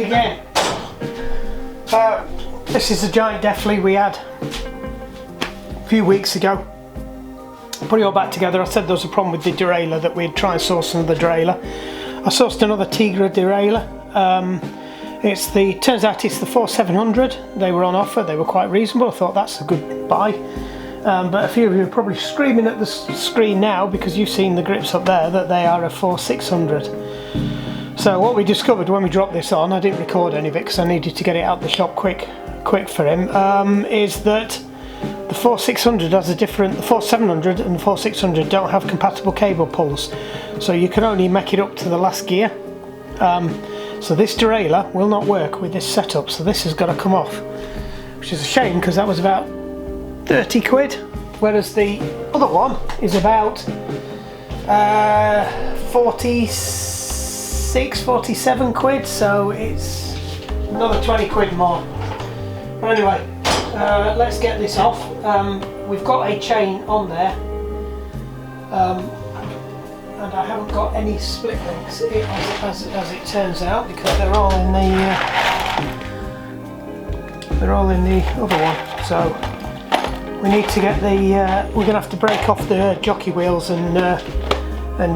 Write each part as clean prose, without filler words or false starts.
again. This is a giant Deathly we had a few weeks ago. Put it all back together. I said there was a problem with the derailleur, that we'd try and source another derailleur. I sourced another Tigra derailleur. Turns out it's the 4700. They were on offer, they were quite reasonable. I thought that's a good buy. But a few of you are probably screaming at the screen now because you've seen the grips up there that they are a 4600. So what we discovered when we dropped this on, I didn't record any of it because I needed to get it out the shop quick for him, is that the 4600 has a different, the 4700 and the 4600 don't have compatible cable pulls, so you can only make it up to the last gear. So this derailleur will not work with this setup, so this has got to come off, which is a shame because that was about 30 quid, whereas the other one is about 46, 47 quid, so it's another 20 quid more. But anyway, let's get this off. We've got a chain on there, and I haven't got any split links as it turns out, because they're all in the other one. So we need to get we're going to have to break off the jockey wheels and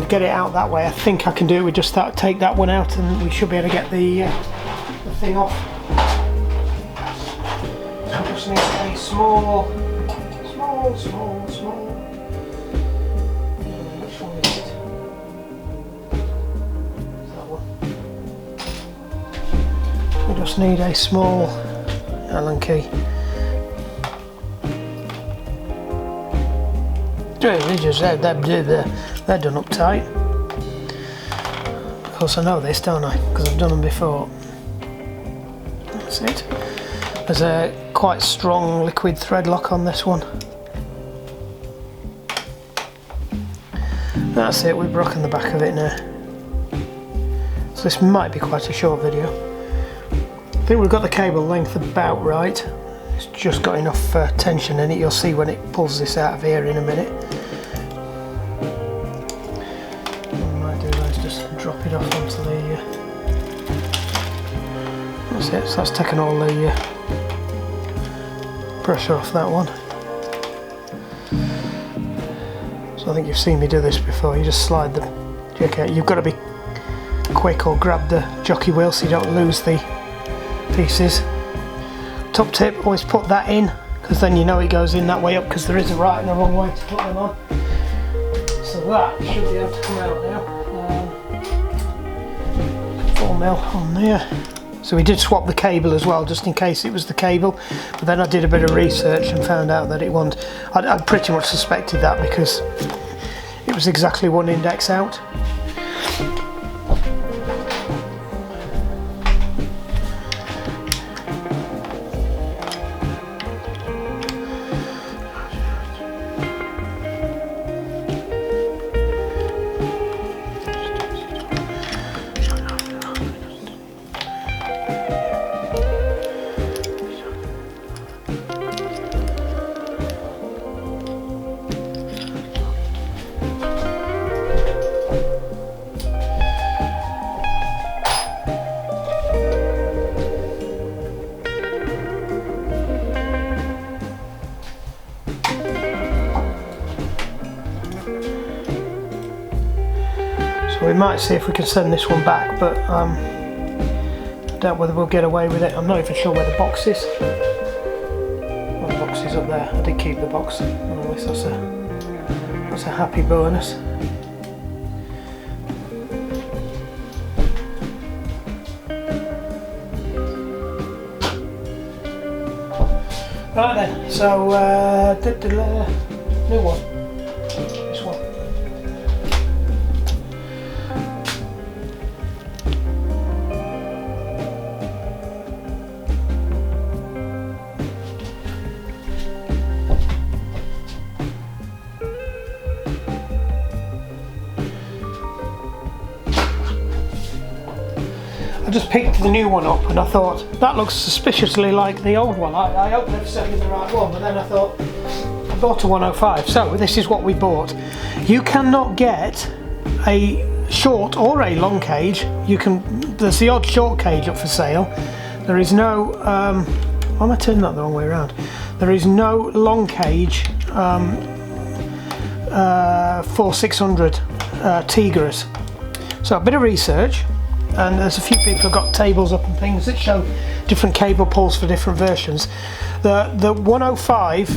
get it out that way. I think I can do it. We just take that one out and we should be able to get the thing off. So I just need a small. Which one is it? That one. We just need a small Allen key. They're done up tight. Of course I know this, don't I? Because I've done them before. That's it. There's a quite strong liquid thread lock on this one. That's it, we've broken the back of it now. So this might be quite a short video. I think we've got the cable length about right. It's just got enough tension in it. You'll see when it pulls this out of here in a minute. What I might do is just drop it off onto the... that's it, so that's taken all the pressure off that one. So I think you've seen me do this before. You just slide the jack out. You've got to be quick or grab the jockey wheel so you don't lose the pieces. Top tip, always put that in, because then you know it goes in that way up, because there is a right and a wrong way to put them on. So that should be able to come out now. 4mm on there. So we did swap the cable as well, just in case it was the cable, but then I did a bit of research and found out that it wasn't. I'd pretty much suspected that because it was exactly one index out. So we might see if we can send this one back, but I doubt whether we'll get away with it. I'm not even sure where the box is. Well, the box is up there. I did keep the box. Well, at least that's a happy bonus. Right then, so new one. This one. I just picked the new one up and I thought that looks suspiciously like the old one. I hope they've sent me the right one, but then I thought I bought a 105. So this is what we bought. You cannot get a short or a long cage, there's the odd short cage up for sale. There is no, why am I turning that the wrong way around? There is no long cage 4600 Tigras. So a bit of research, and there's a few people who've got tables up and things that show different cable pulls for different versions. The 105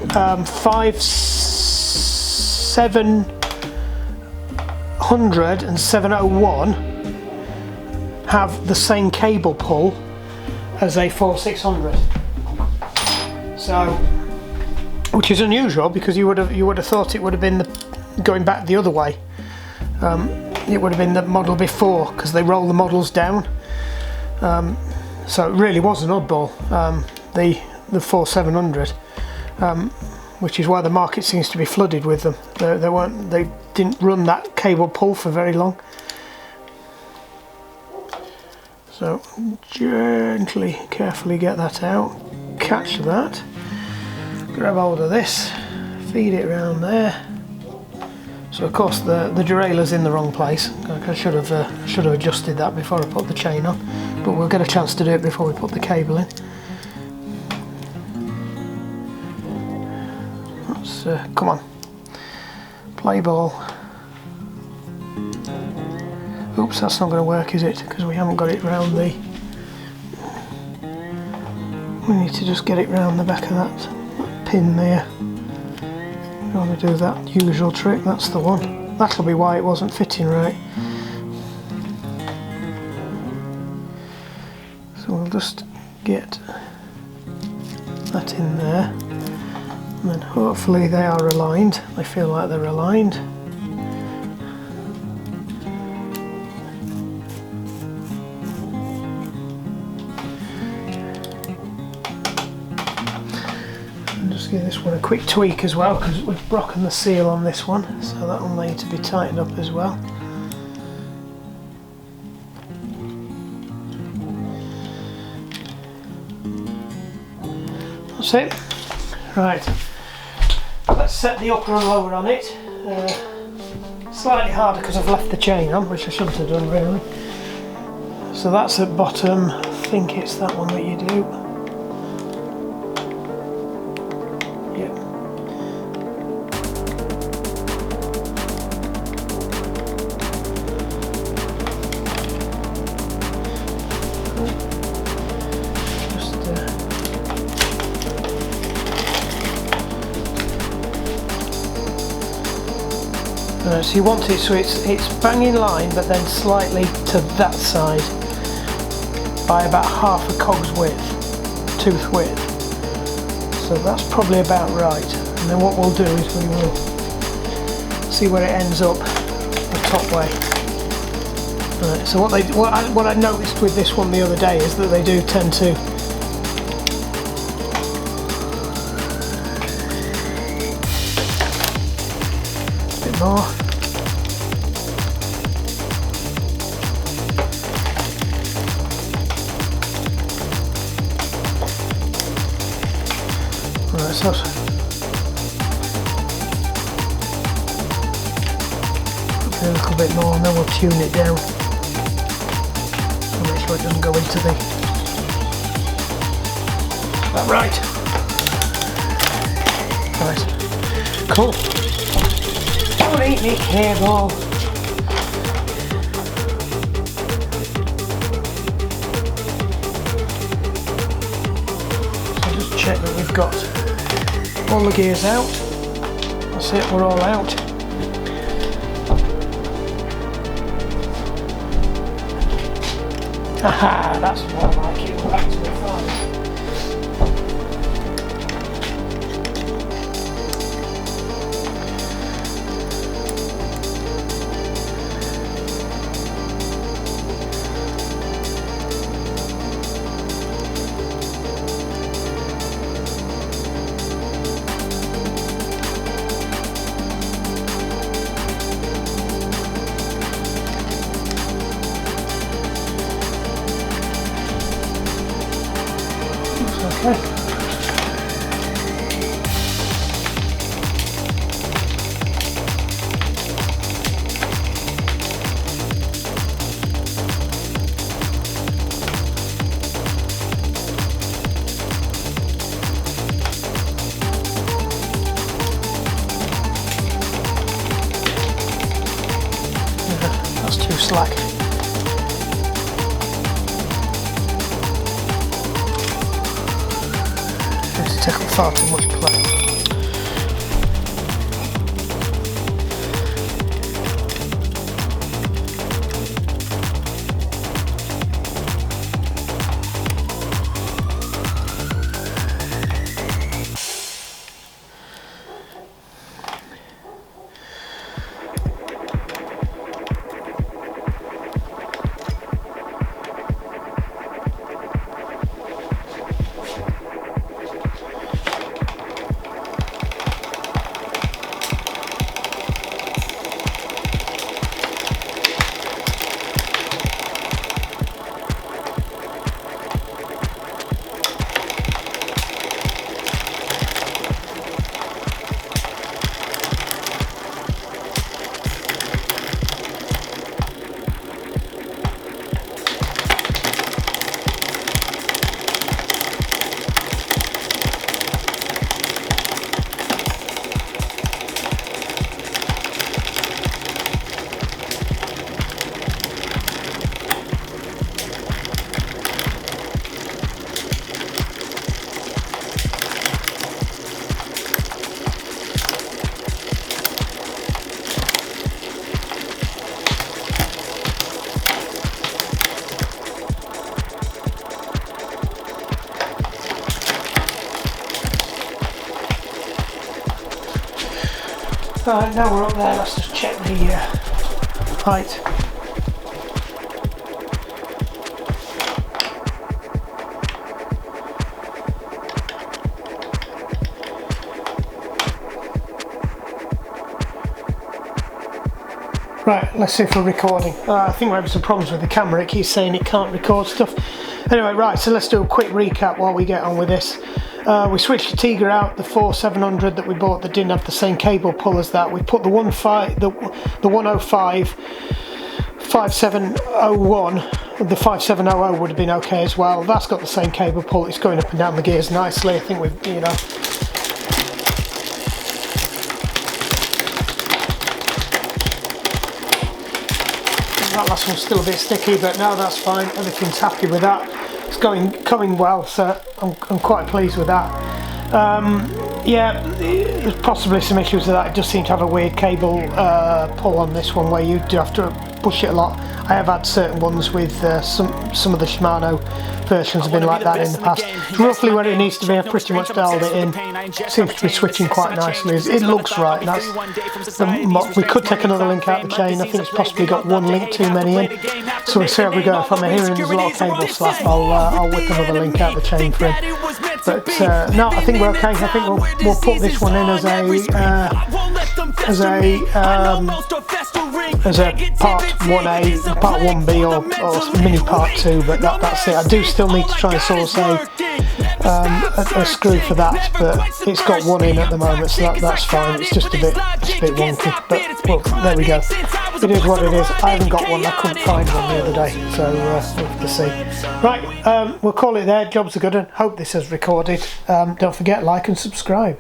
5700 and 701 have the same cable pull as a 4600. So, which is unusual, because you would have thought it would have been going back the other way. It would have been the model before, because they roll the models down. So it really was an oddball, the 4700, which is why the market seems to be flooded with them. They didn't run that cable pull for very long. So gently, carefully get that out, catch that, grab hold of this, feed it around there. So of course the derailleur's in the wrong place. I should have adjusted that before I put the chain on, but we'll get a chance to do it before we put the cable in. Let's come on, play ball. Oops, that's not going to work, is it? Because we haven't got it round the... We need to just get it round the back of that pin there. I want to do that usual trick, that's the one. That'll be why it wasn't fitting right. So we'll just get that in there. And then hopefully they are aligned. They feel like they're aligned. Give this one a quick tweak as well, because we've broken the seal on this one, so that will need to be tightened up as well. That's it. Right, let's set the upper and lower on it. Slightly harder because I've left the chain on, which I shouldn't have done really. So that's at bottom. I think it's that one that you do. So you want it so it's bang in line, but then slightly to that side by about half a cog's width, tooth width. So that's probably about right. And then what we'll do is we will see where it ends up the top way. Right, so what I noticed with this one the other day is that they do tend to a bit more. Right, so a little bit more, and then we'll tune it down. So make sure it doesn't go into the... Is that right? Right. Cool. Don't eat me cable. So just check that we've got all the gears out. That's it, we're all out. Haha, that's more like it. We're back to the front. Okay. tickled far too much play. Right, now we're up there, let's just check the height. Right, let's see if we're recording. I think we're having some problems with the camera, it keeps saying it can't record stuff. Anyway, right, so let's do a quick recap while we get on with this. We switched the Tiger out, the 4700 that we bought that didn't have the same cable pull as that. We put the 105 5701, the 5700 would have been okay as well. That's got the same cable pull, it's going up and down the gears nicely. I think we've, you know, that last one's still a bit sticky, but no, that's fine, everything's happy with that. It's coming well, so I'm quite pleased with that. Yeah, there's possibly some issues with that. It does seem to have a weird cable pull on this one where you do have to push it a lot. I have had certain ones with some of the Shimano versions have been like that in the past. It's roughly where it needs to be. I've pretty much dialed it in. It seems to be switching quite nicely. It looks right. We could take another link out the chain. I think it's possibly got one link too many in. So we'll see how we go. If I'm hearing there's a lot of cable slap, I'll whip another link out the chain for him. But no, I think we're okay. I think we'll put this one in as a part 1A, part 1B or mini part 2, but that's it. I do still need to try and source a screw for that, but it's got one in at the moment, so that's fine. It's just a bit wonky, but well, there we go. It is what it is. I haven't got one, I couldn't find one the other day, so we'll have to see. Right, we'll call it there. Jobs are good, and hope this has recorded. Don't forget, like and subscribe.